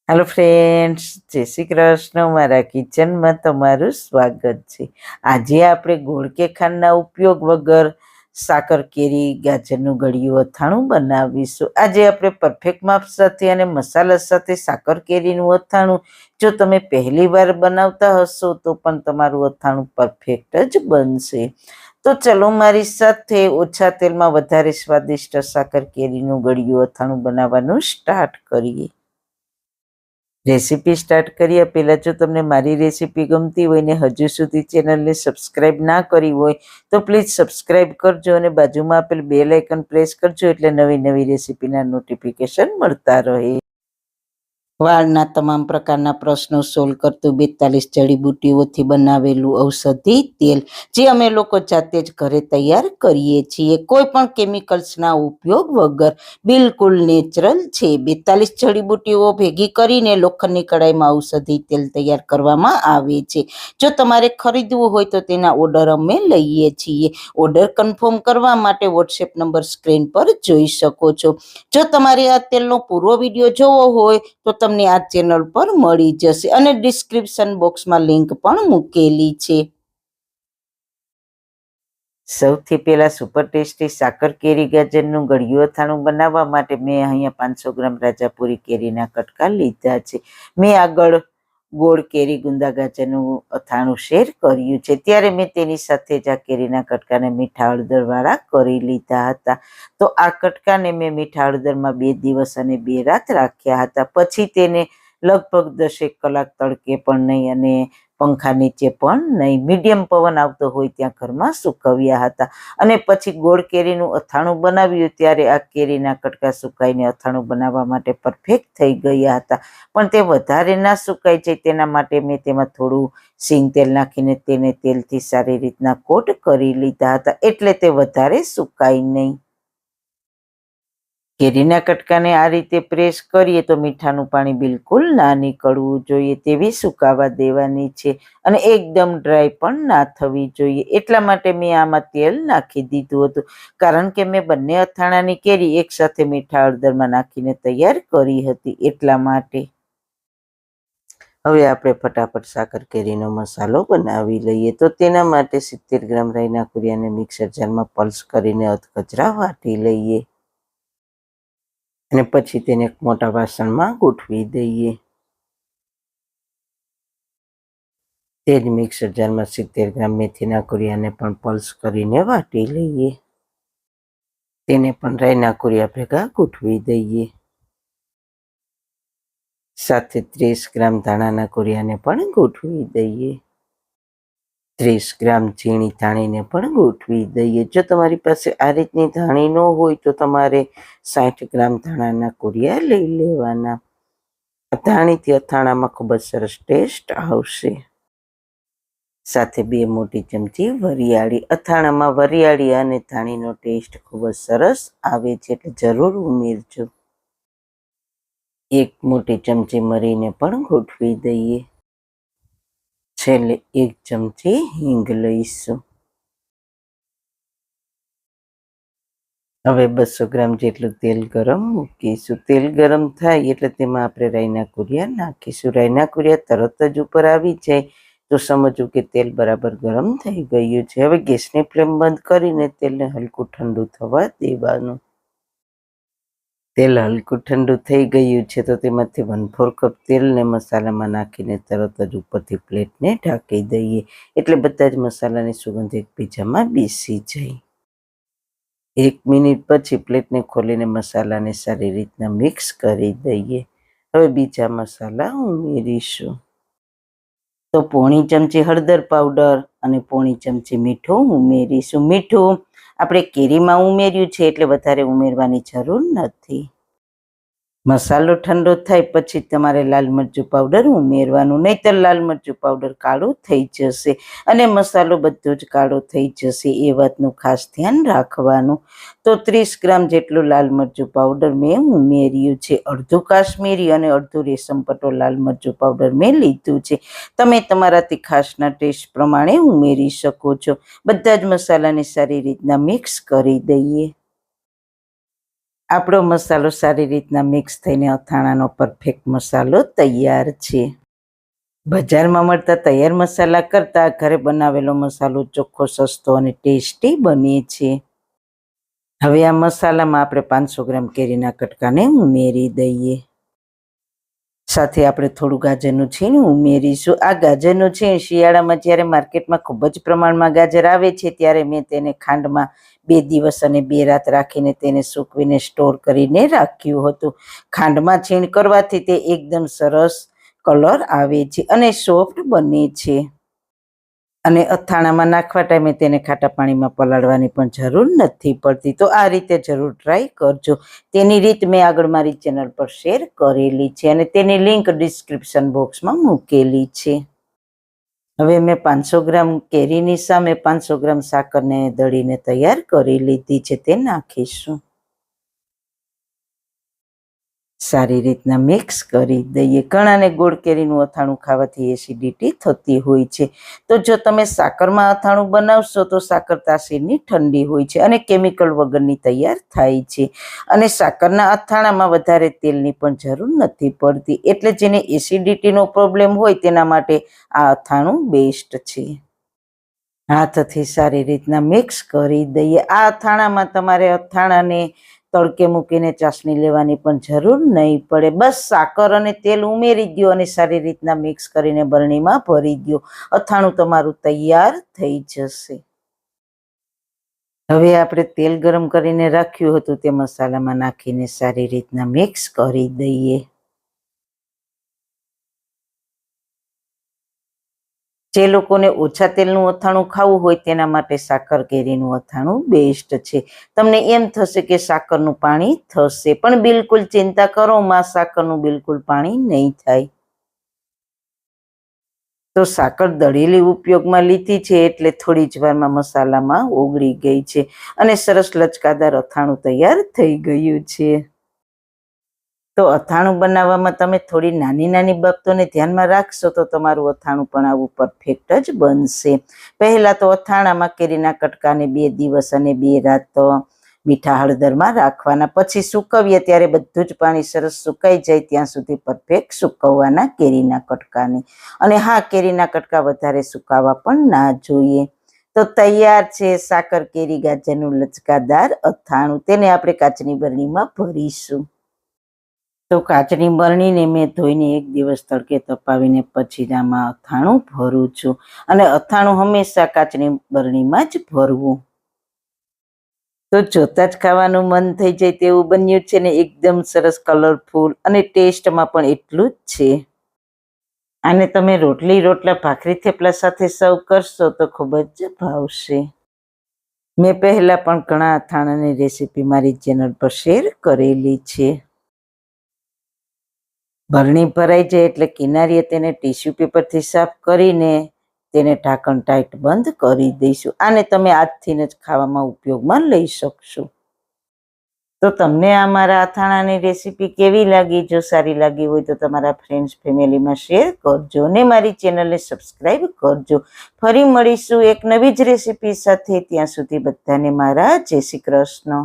Hello friends, જય શ્રી કૃષ્ણ. મારા કિચનમાં તમારું સ્વાગત છે. આજે આપણે ગોળ કે ખાંડના ઉપયોગ વગર સાકર કેરી ગાજરનું ગળ્યું અથાણું બનાવીશું. આજે આપણે પરફેક્ટ માપ સાથે અને મસાલા સાથે સાકર કેરીનું અથાણું જો તમે પહેલી વાર બનાવતા હશો તો પણ તમારું અથાણું પરફેક્ટ જ બનશે. તો ચલો મારી સાથે ઓછા તેલમાં વધારે સ્વાદિષ્ટ સાકર કેરીનું ગળ્યું અથાણું બનાવવાનું સ્ટાર્ટ કરીએ. રેસીપી સ્ટાર્ટ કર્યા પહેલાં જો તમને મારી રેસીપી ગમતી હોય ને હજુ સુધી ચેનલને સબસ્ક્રાઈબ ના કરી હોય તો પ્લીઝ સબસ્ક્રાઈબ કરજો અને બાજુમાં આપેલ બેલ આઇકન પ્રેસ કરજો એટલે નવી નવી રેસીપીના નોટિફિકેશન મળતા રહે. વાળના તમામ પ્રકારના પ્રશ્નો સોલ્વ કરતું 42 જડીબુટ્ટીઓથી બનાવેલું ઔષધિ તેલ જે અમે લોકો જાતે જ ઘરે તૈયાર કરીએ છીએ, કોઈ પણ કેમિકલ્સના ઉપયોગ વગર, બિલકુલ નેચરલ છે. 42 જડીબુટ્ટીઓ ભેગી કરીને લોખંડની કડાઈમાં ઔષધિ તેલ તૈયાર કરવામાં આવે છે. જો તમારે ખરીદવું હોય તો તેના ઓર્ડર અમે લઈએ છીએ. ઓર્ડર કન્ફર્મ કરવા માટે વોટ્સએપ નંબર સ્ક્રીન પર જોઈ શકો છો. જો તમારે આ તેલનો પૂરો વિડીયો જોવો હોય તો તમને આ ચેનલ પર મળી જશે અને ડિસ્ક્રિપ્શન બોક્સમાં લિંક પણ મૂકેલી છે. સૌથી પહેલા સુપર ટેસ્ટી સાકર કેરી ગાજરનું ગળ્યું અથાણું બનાવવા માટે મેં અહીંયા 500 ગ્રામ રાજાપુરી કેરીના કટકા લીધા છે. મેં આગળ ગોળ કેરી ગુંદા ગાજરનું અથાણું શેર કર્યું છે ત્યારે મેં તેની સાથે જ આ કેરીના કટકાને મીઠા હળદરવાળા કરી લીધા હતા. તો આ કટકાને મેં મીઠા હળદરમાં 2 દિવસ અને 2 રાત રાખ્યા હતા. પછી તેને લગભગ 10 કલાક તડકે પણ નહીં અને પંખા નીચે પણ નહીં, મીડિયમ પવન આવતો હોય ત્યાં ઘરમાં સુકવ્યા હતા. અને પછી ગોળ કેરીનું અથાણું બનાવ્યું ત્યારે આ કેરીના કટકા સુકાઈને અથાણું બનાવવા માટે પરફેક્ટ થઈ ગયા હતા. પણ તે વધારે ના સુકાઈ જાય તેના માટે મેં તેમાં થોડું સિંગ તેલ નાખીને તેને તેલથી સારી રીતના કોટ કરી લીધા હતા એટલે તે વધારે સુકાય નહીં. કેરીના કટકાને આ રીતે પ્રેસ કરીએ તો મીઠાનું પાણી બિલકુલ ના નીકળવું જોઈએ તેવી સુકાવા દેવાની છે અને એકદમ ડ્રાય પણ ના થવી જોઈએ. એટલા માટે મેં આમાં તેલ નાખી દીધું હતું કારણ કે મેં બંને અથાણાની કેરી એકસાથે મીઠા હળદરમાં નાખીને તૈયાર કરી હતી એટલા માટે. હવે આપણે ફટાફટ સાકર કેરીનો મસાલો બનાવી લઈએ. તો તેના માટે 70 ગ્રામ રાઈના કુરિયાને મિક્સર જારમાં પલ્સ કરીને અધકચરા વાટી લઈએ અને પછી તેને એક મોટા વાસણમાં ગોઠવી દઈએ. તે જ મિક્સર જારમાં 70 ગ્રામ મેથીના કુરિયાને પણ પલ્સ કરીને વાટી લઈએ. તેને પણ રાઈના કુરિયા ભેગા ગોઠવી દઈએ. સાથે 30 ગ્રામ ધાણાના કુરિયાને પણ ગોઠવી દઈએ. 30 ગ્રામ ઝીણી ધાણીને પણ ગોઠવી દઈએ. જો તમારી પાસે આ રીતની ધાણી ન હોય તો તમારે 60 ગ્રામ ધાણાના કુરિયા લઈ લેવાના. ધાણીથી અથાણામાં ખૂબ જ સરસ ટેસ્ટ આવશે. સાથે 2 મોટી ચમચી વરિયાળી. અથાણામાં વરિયાળી અને ધાણીનો ટેસ્ટ ખૂબ જ સરસ આવે છે એટલે જરૂર ઉમેરજો. 1 મોટી ચમચી મરીને પણ ગોઠવી દઈએ. છેલ્લે 1 ચમચી હિંગ લઈશું. હવે 200 ગ્રામ જેટલું તેલ ગરમ મૂકીશું. તેલ ગરમ થાય એટલે તેમાં આપણે રાઈના કુરિયા નાખીશું. રાઈના કુરિયા તરત જ ઉપર આવી જાય તો સમજવું કે તેલ બરાબર ગરમ થઈ ગયું છે. હવે ગેસની ફ્લેમ બંધ કરીને તેલને હલકું ઠંડુ થવા દેવાનું. તેલ હલકું ઠંડુ થઈ ગયું છે તો તેમાંથી 1/4 કપ તેલને મસાલામાં નાખીને તરત જ ઉપરથી પ્લેટને ઢાંકી દઈએ એટલે બધા જ મસાલાની સુગંધ એકબીજામાં બેસી જાય. 1 મિનિટ પછી પ્લેટને ખોલીને મસાલાને સારી રીતના મિક્સ કરી દઈએ. હવે બીજા મસાલા ઉમેરીશું. તો 1/4 ચમચી હળદર પાવડર અને 1/4 ચમચી મીઠું ઉમેરીશું. મીઠું આપણે કેરીમાં ઉમેર્યું છે એટલે વધારે ઉમેરવાની જરૂર નથી. મસાલો ઠંડો થાય પછી તમારે લાલ મરચું પાવડર ઉમેરવાનું, નહીંતર લાલ મરચું પાવડર કાળું થઈ જશે અને મસાલો બધો જ કાળો થઈ જશે, એ વાતનું ખાસ ધ્યાન રાખવાનું. તો 30 ગ્રામ જેટલું લાલ મરચું પાવડર મેં ઉમેર્યું છે. અડધું કાશ્મીરી અને અડધું રેશમ પટ્ટો લાલ મરચું પાવડર મેં લીધું છે. તમે તમારા તીખાશના ટેસ્ટ પ્રમાણે ઉમેરી શકો છો. બધા જ મસાલાને સારી રીતના મિક્સ કરી દઈએ. આપણો મસાલો સારી રીતના મિક્સ થઈને અથાણાનો પરફેક્ટ મસાલો તૈયાર છે. બજારમાં મળતા તૈયાર મસાલા કરતાં ઘરે બનાવેલો મસાલો ચોખ્ખો, સસ્તો અને ટેસ્ટી બને છે. હવે આ મસાલામાં આપણે 500 ગ્રામ કેરીના કટકાને ઉમેરી દઈએ. સાથે આપણે થોડું ગાજરનું છીણ ઉમેરીશું. આ ગાજરનું છીણ શિયાળામાં જ્યારે માર્કેટમાં ખૂબ જ પ્રમાણમાં ગાજર આવે છે ત્યારે મેં તેને ખાંડમાં 2 દિવસ અને 2 રાત રાખીને તેને સૂકવીને સ્ટોર કરીને રાખ્યું હતું. ખાંડમાં છીણ કરવાથી તે એકદમ સરસ કલર આવે છે અને સોફ્ટ બને છે. અને અથાણામાં નાખવા ટાઈમે તેને ખાટા પાણીમાં પલાળવાની પણ જરૂર નથી પડતી. તો આ રીતે જરૂર ટ્રાય કરજો. તેની રીત મેં આગળ મારી ચેનલ પર શેર કરેલી છે અને તેની લિંક ડિસ્ક્રિપ્શન બોક્સમાં મૂકેલી છે. હવે મેં 500 ગ્રામ કેરીની સામે 500 ગ્રામ સાકરને દળીને તૈયાર કરી લીધી છે, તે નાખીશું. સારી રીતના મિક્સ કરી દઈએ. ઘણાને ગોળ કેરીનું અથાણું ખાવાથી એસિડિટી થતી હોય છે. તો જો તમે સાકરમાં અથાણું બનાવશો તો સાકર તાસીરની ઠંડી હોય છે અને કેમિકલ વગરની તૈયાર થાય છે. અને સાકરના અથાણામાં વધારે તેલની પણ જરૂર નથી પડતી. એટલે જેને એસિડિટીનો પ્રોબ્લેમ હોય તેના માટે આ અથાણું બેસ્ટ છે. હાથથી સારી રીતના મિક્સ કરી દઈએ. આ અથાણામાં તમારે અથાણાને તડકે મૂકીને ચાસણી લેવાની પણ જરૂર નહીં પડે. બસ સાકર અને તેલ ઉમેરી દો અને સારી રીતના મિક્સ કરીને બરણીમાં ભરી દો. અથાણું તમારું તૈયાર થઈ જશે. હવે આપણે તેલ ગરમ કરીને રાખ્યું હતું તે મસાલામાં નાખીને સારી રીતના મિક્સ કરી દઈએ. જે લોકોને ઓછા તેલનું અથાણું ખાવું હોય તેના માટે સાકર કેરીનું અથાણું બેસ્ટ છે. તમને એમ થશે કે સાકરનું પાણી થશે, પણ બિલકુલ ચિંતા કરો માં, સાકરનું બિલકુલ પાણી નહીં થાય. તો સાકર દળેલી ઉપયોગમાં લીધી છે એટલે થોડી જ વારમાં મસાલામાં ઓગળી ગઈ છે અને સરસ લચકાદાર અથાણું તૈયાર થઈ ગયું છે. તો અથાણું બનાવવામાં તમે થોડી નાની નાની બાબતોને ધ્યાનમાં રાખશો તો તમારું અથાણું પણ આવું પરફેક્ટ જ બનશે. પહેલાં તો અથાણામાં કેરીના કટકાને 2 દિવસ અને 2 રાત મીઠા હળદરમાં રાખવાના. પછી સૂકવીએ ત્યારે બધું જ પાણી સરસ સુકાઈ જાય ત્યાં સુધી પરફેક્ટ સૂકવવાના કેરીના કટકાને. અને હા, કેરીના કટકા વધારે સુકાવા પણ ના જોઈએ. તો તૈયાર છે સાકર કેરી ગાજરનું લચકાદાર અથાણું. તેને આપણે કાચની બરણીમાં ભરીશું. તો કાચની બરણીને મેં ધોઈને 1 દિવસ તડકે તપાવીને પછી આમાં અથાણું ભરું છું. અને અથાણું હંમેશા કાચની બરણીમાં જ ભરવું. તો જોતા જ ખાવાનું મન થઈ જાય તેવું બન્યું છે ને, એકદમ સરસ કલરફુલ અને ટેસ્ટમાં પણ એટલું જ છે. આને તમે રોટલી, રોટલા, ભાખરી, થેપલા સાથે સર્વ કરશો તો ખૂબ જ ભાવશે. મેં પહેલાં પણ ઘણા અથાણાની રેસીપી મારી ચેનલ પર શેર કરેલી છે. બરણી ભરાઈ જાય એટલે કિનારીએ તેને ટીશ્યુ પેપરથી સાફ કરીને તેને ઢાંકણ ટાઈટ બંધ કરી દઈશું. આને તમે આજથી જ ખાવામાં ઉપયોગમાં લઈ શકશો. તો તમને આ મારા અથાણાની રેસીપી કેવી લાગી? જો સારી લાગી હોય તો તમારા ફ્રેન્ડ્સ, ફેમિલીમાં શેર કરજો અને મારી ચેનલને સબસ્ક્રાઈબ કરજો. ફરી મળીશું એક નવી જ રેસીપી સાથે. ત્યાં સુધી બધાને મારા જય શ્રી કૃષ્ણ.